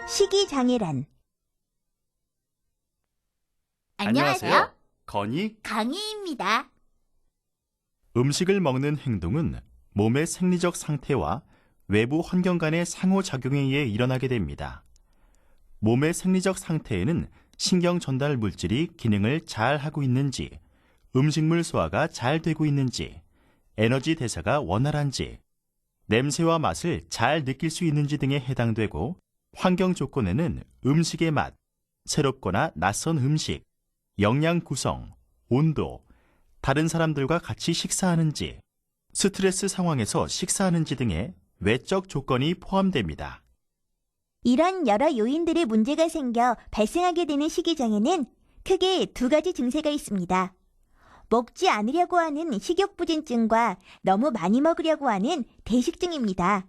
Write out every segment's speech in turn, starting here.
식이장애란. 안녕하세요. 건이 강희입니다. 음식을 먹는 행동은 몸의 생리적 상태와 외부 환경 간의 상호작용에 의해 일어나게 됩니다. 몸의 생리적 상태에는 신경 전달 물질이 기능을 잘 하고 있는지, 음식물 소화가 잘 되고 있는지, 에너지 대사가 원활한지, 냄새와 맛을 잘 느낄 수 있는지 등에 해당되고, 환경 조건에는 음식의 맛, 새롭거나 낯선 음식, 영양 구성, 온도, 다른 사람들과 같이 식사하는지, 스트레스 상황에서 식사하는지 등의 외적 조건이 포함됩니다. 이런 여러 요인들의 문제가 생겨 발생하게 되는 식이장애는 크게 두 가지 증세가 있습니다. 먹지 않으려고 하는 식욕부진증과 너무 많이 먹으려고 하는 대식증입니다.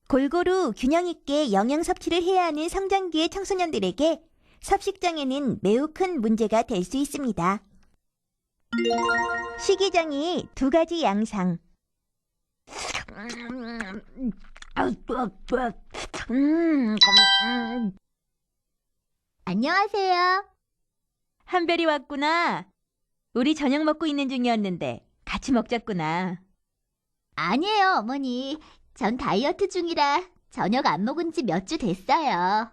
골고루 균형 있게 영양 섭취를 해야 하는 성장기의 청소년들에게 섭식장애는 매우 큰 문제가 될 수 있습니다. 식이장애의 두 가지 양상. 안녕하세요. 한별이 왔구나. 우리 저녁 먹고 있는 중이었는데 같이 먹자꾸나. 아니에요, 어머니. 전 다이어트 중이라 저녁 안 먹은 지 몇 주 됐어요.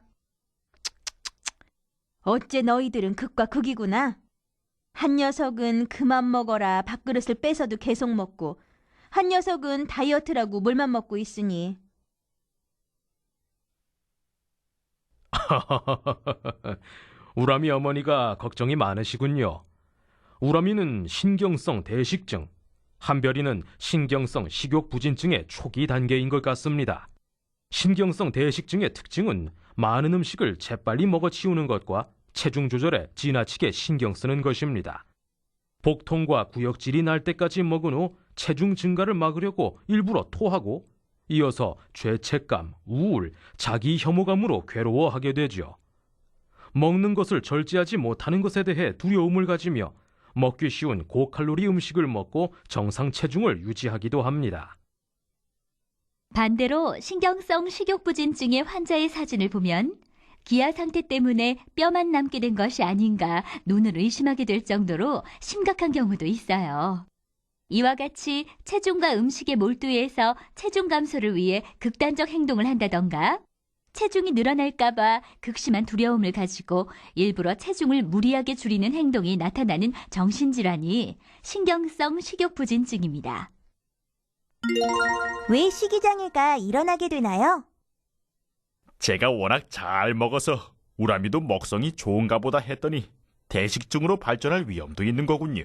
어째 너희들은 극과 극이구나. 한 녀석은 그만 먹어라 밥그릇을 뺏어도 계속 먹고, 한 녀석은 다이어트라고 물만 먹고 있으니. 우람이 어머니가 걱정이 많으시군요. 우람이는 신경성 대식증, 한별이는 신경성 식욕부진증의 초기 단계인 것 같습니다. 신경성 대식증의 특징은 많은 음식을 재빨리 먹어치우는 것과 체중 조절에 지나치게 신경 쓰는 것입니다. 복통과 구역질이 날 때까지 먹은 후 체중 증가를 막으려고 일부러 토하고, 이어서 죄책감, 우울, 자기 혐오감으로 괴로워하게 되죠. 먹는 것을 절제하지 못하는 것에 대해 두려움을 가지며 먹기 쉬운 고칼로리 음식을 먹고 정상 체중을 유지하기도 합니다. 반대로 신경성 식욕부진증의 환자의 사진을 보면 기아 상태 때문에 뼈만 남게 된 것이 아닌가 눈을 의심하게 될 정도로 심각한 경우도 있어요. 이와 같이 체중과 음식에 몰두해서 체중 감소를 위해 극단적 행동을 한다던가, 체중이 늘어날까 봐 극심한 두려움을 가지고 일부러 체중을 무리하게 줄이는 행동이 나타나는 정신질환이 신경성 식욕부진증입니다. 왜 식이장애가 일어나게 되나요? 제가 워낙 잘 먹어서 우람이도 먹성이 좋은가 보다 했더니 대식증으로 발전할 위험도 있는 거군요.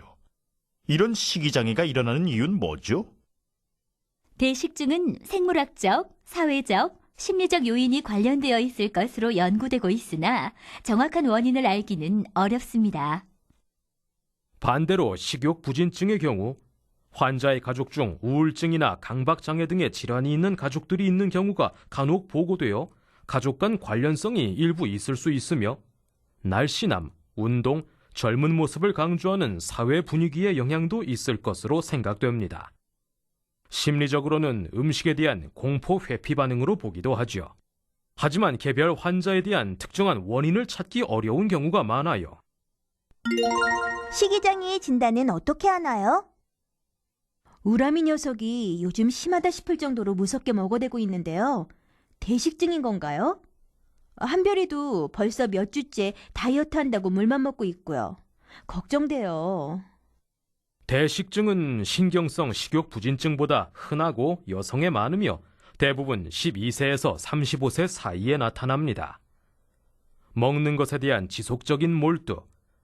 이런 식이장애가 일어나는 이유는 뭐죠? 대식증은 생물학적, 사회적, 심리적 요인이 관련되어 있을 것으로 연구되고 있으나 정확한 원인을 알기는 어렵습니다. 반대로 식욕부진증의 경우 환자의 가족 중 우울증이나 강박장애 등의 질환이 있는 가족들이 있는 경우가 간혹 보고되어 가족 간 관련성이 일부 있을 수 있으며, 날씬함, 운동, 젊은 모습을 강조하는 사회 분위기의 영향도 있을 것으로 생각됩니다. 심리적으로는 음식에 대한 공포 회피 반응으로 보기도 하죠. 하지만 개별 환자에 대한 특정한 원인을 찾기 어려운 경우가 많아요. 식이장애의 진단은 어떻게 하나요? 우람이 녀석이 요즘 심하다 싶을 정도로 무섭게 먹어대고 있는데요. 대식증인 건가요? 한별이도 벌써 몇 주째 다이어트 한다고 물만 먹고 있고요. 걱정돼요. 대식증은 신경성 식욕부진증보다 흔하고 여성에 많으며 대부분 12세에서 35세 사이에 나타납니다. 먹는 것에 대한 지속적인 몰두,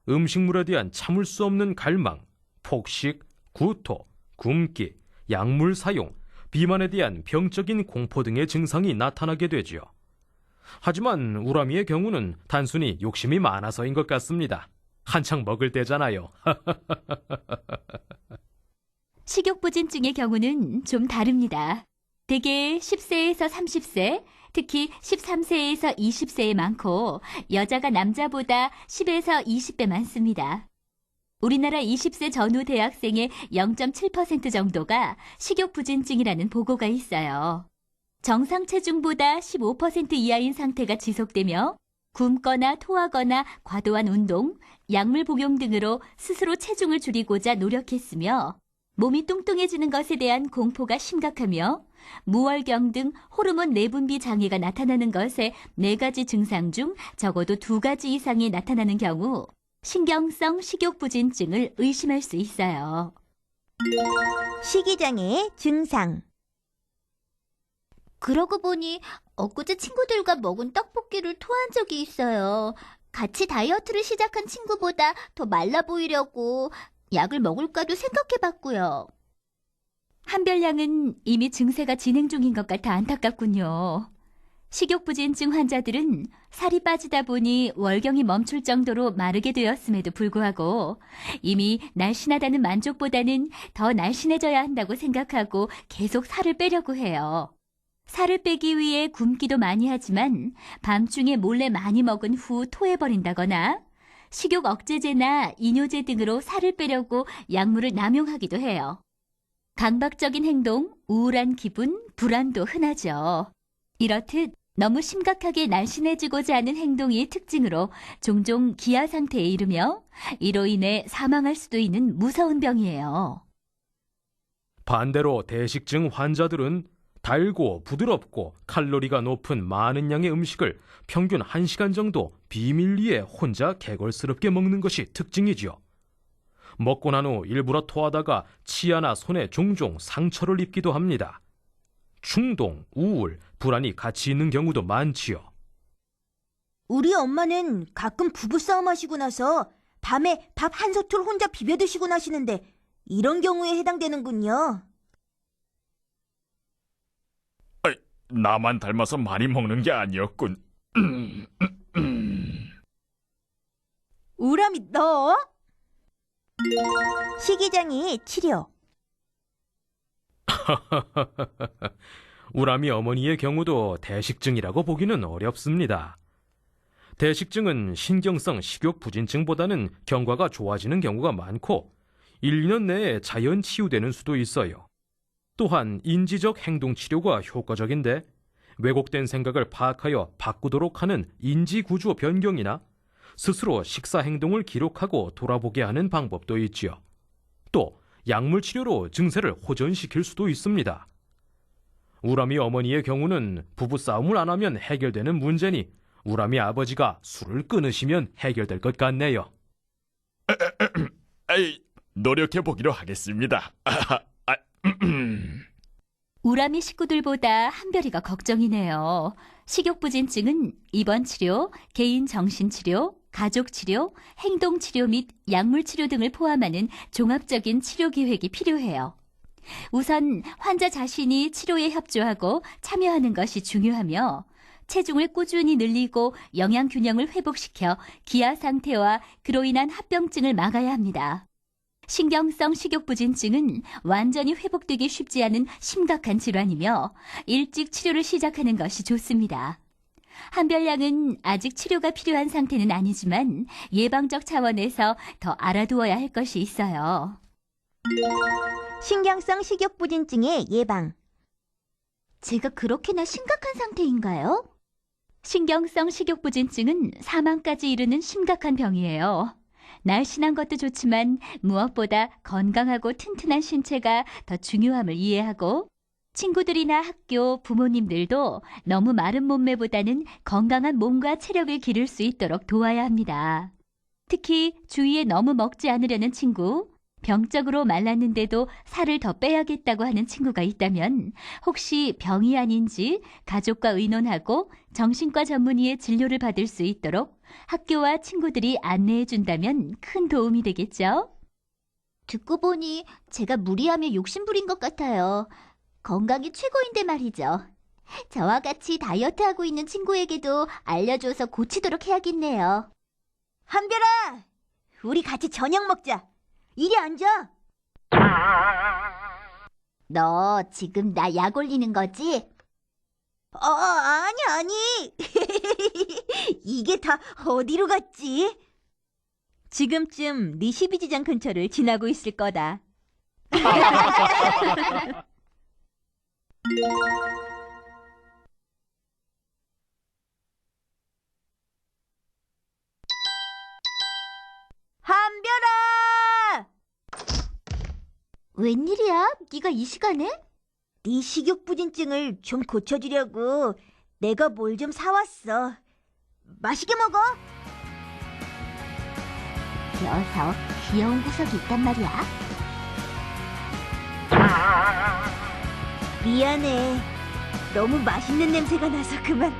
음식물에 대한 참을 수 없는 갈망, 폭식, 구토, 굶기, 약물 사용, 비만에 대한 병적인 공포 등의 증상이 나타나게 되지요. 하지만 우람이의 경우는 단순히 욕심이 많아서인 것 같습니다. 한창 먹을 때잖아요. 식욕부진증의 경우는 좀 다릅니다. 대개 10세에서 30세, 특히 13세에서 20세에 많고 여자가 남자보다 10에서 20배 많습니다. 우리나라 20세 전후 대학생의 0.7% 정도가 식욕부진증이라는 보고가 있어요. 정상 체중보다 15% 이하인 상태가 지속되며 굶거나 토하거나 과도한 운동, 약물 복용 등으로 스스로 체중을 줄이고자 노력했으며 몸이 뚱뚱해지는 것에 대한 공포가 심각하며 무월경 등 호르몬 내분비 장애가 나타나는 것에 4가지 증상 중 적어도 2가지 이상이 나타나는 경우 신경성 식욕부진증을 의심할 수 있어요. 식이장애의 증상. 그러고 보니 엊그제 친구들과 먹은 떡볶이를 토한 적이 있어요. 같이 다이어트를 시작한 친구보다 더 말라 보이려고 약을 먹을까도 생각해봤고요. 한별양은 이미 증세가 진행 중인 것 같아 안타깝군요. 식욕부진증 환자들은 살이 빠지다 보니 월경이 멈출 정도로 마르게 되었음에도 불구하고 이미 날씬하다는 만족보다는 더 날씬해져야 한다고 생각하고 계속 살을 빼려고 해요. 살을 빼기 위해 굶기도 많이 하지만 밤중에 몰래 많이 먹은 후 토해버린다거나 식욕 억제제나 이뇨제 등으로 살을 빼려고 약물을 남용하기도 해요. 강박적인 행동, 우울한 기분, 불안도 흔하죠. 이렇듯 너무 심각하게 날씬해지고자 하는 행동이 특징으로 종종 기아 상태에 이르며 이로 인해 사망할 수도 있는 무서운 병이에요. 반대로 대식증 환자들은 달고 부드럽고 칼로리가 높은 많은 양의 음식을 평균 1시간 정도 비밀리에 혼자 개걸스럽게 먹는 것이 특징이지요. 먹고 난 후 일부러 토하다가 치아나 손에 종종 상처를 입기도 합니다. 충동, 우울, 불안이 같이 있는 경우도 많지요. 우리 엄마는 가끔 부부싸움 하시고 나서 밤에 밥 한 솥을 혼자 비벼 드시곤 하시는데 이런 경우에 해당되는군요. 나만 닮아서 많이 먹는 게 아니었군. 우람이 너? 식이장애의 치료. 우람이 어머니의 경우도 대식증이라고 보기는 어렵습니다. 대식증은 신경성 식욕부진증보다는 경과가 좋아지는 경우가 많고 1, 2년 내에 자연 치유되는 수도 있어요. 또한 인지적 행동치료가 효과적인데 왜곡된 생각을 파악하여 바꾸도록 하는 인지구조 변경이나 스스로 식사 행동을 기록하고 돌아보게 하는 방법도 있지요. 또 약물치료로 증세를 호전시킬 수도 있습니다. 우람이 어머니의 경우는 부부싸움을 안 하면 해결되는 문제니 우람이 아버지가 술을 끊으시면 해결될 것 같네요. 노력해보기로 하겠습니다. 우람이 식구들보다 한별이가 걱정이네요. 식욕부진증은 입원 치료, 개인 정신치료, 가족치료, 행동치료 및 약물치료 등을 포함하는 종합적인 치료 계획이 필요해요. 우선 환자 자신이 치료에 협조하고 참여하는 것이 중요하며 체중을 꾸준히 늘리고 영양 균형을 회복시켜 기아 상태와 그로 인한 합병증을 막아야 합니다. 신경성 식욕부진증은 완전히 회복되기 쉽지 않은 심각한 질환이며 일찍 치료를 시작하는 것이 좋습니다. 한별양은 아직 치료가 필요한 상태는 아니지만 예방적 차원에서 더 알아두어야 할 것이 있어요. 신경성 식욕부진증의 예방. 제가 그렇게나 심각한 상태인가요? 신경성 식욕부진증은 사망까지 이르는 심각한 병이에요. 날씬한 것도 좋지만 무엇보다 건강하고 튼튼한 신체가 더 중요함을 이해하고 친구들이나 학교, 부모님들도 너무 마른 몸매보다는 건강한 몸과 체력을 기를 수 있도록 도와야 합니다. 특히 주위에 너무 먹지 않으려는 친구, 병적으로 말랐는데도 살을 더 빼야겠다고 하는 친구가 있다면 혹시 병이 아닌지 가족과 의논하고 정신과 전문의의 진료를 받을 수 있도록 학교와 친구들이 안내해 준다면 큰 도움이 되겠죠? 듣고 보니 제가 무리하며 욕심부린 것 같아요. 건강이 최고인데 말이죠. 저와 같이 다이어트하고 있는 친구에게도 알려줘서 고치도록 해야겠네요. 한별아, 우리 같이 저녁 먹자. 이리 앉아. 너 지금 나 약 올리는 거지? 아니. 이게 다 어디로 갔지? 지금쯤 네 12지장 근처를 지나고 있을 거다. 네. 웬일이야? 네가 이 시간에? 네 식욕부진증을 좀 고쳐주려고 내가 뭘 좀 사왔어. 맛있게 먹어. 녀석, 귀여운 구석이 있단 말이야. 미안해. 너무 맛있는 냄새가 나서 그만.